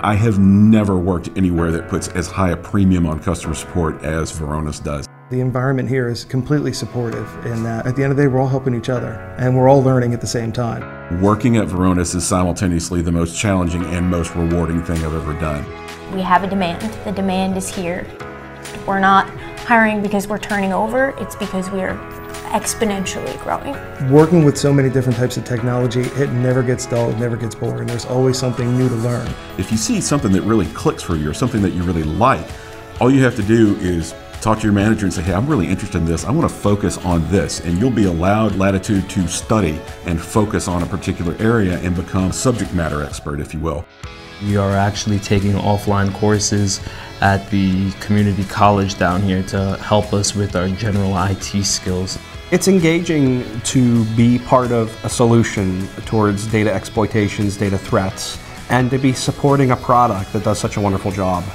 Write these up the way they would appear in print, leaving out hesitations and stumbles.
I have never worked anywhere that puts as high a premium on customer support as Varonis does. The environment here is completely supportive in that at the end of the day we're all helping each other and we're all learning at the same time. Working at Varonis is simultaneously the most challenging and most rewarding thing I've ever done. We have a demand. The demand is here. We're not hiring because we're turning over, it's because we're exponentially growing. Working with so many different types of technology, it never gets dull, it never gets boring. There's always something new to learn. If you see something that really clicks for you or something that you really like, all you have to do is talk to your manager and say, hey, I'm really interested in this. I want to focus on this. And you'll be allowed latitude to study and focus on a particular area and become a subject matter expert, if you will. We are actually taking offline courses at the community college down here to help us with our general IT skills. It's engaging to be part of a solution towards data exploitations, data threats, and to be supporting a product that does such a wonderful job.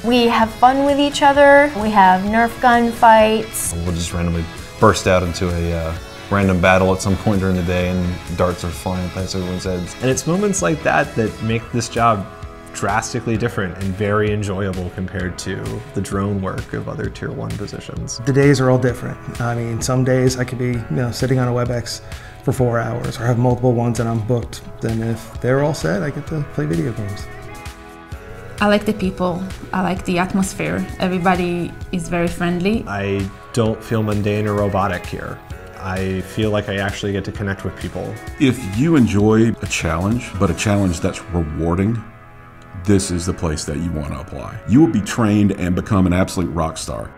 We have fun with each other. We have Nerf gun fights. We'll just randomly burst out into a random battle at some point during the day and darts are flying past everyone's heads. And it's moments like that that make this job drastically different and very enjoyable compared to the drone work of other Tier 1 positions. The days are all different. I mean, some days I could be sitting on a WebEx for 4 hours or have multiple ones and I'm booked. Then if they're all set, I get to play video games. I like the people, I like the atmosphere. Everybody is very friendly. I don't feel mundane or robotic here. I feel like I actually get to connect with people. If you enjoy a challenge, but a challenge that's rewarding, this is the place that you want to apply. You will be trained and become an absolute rock star.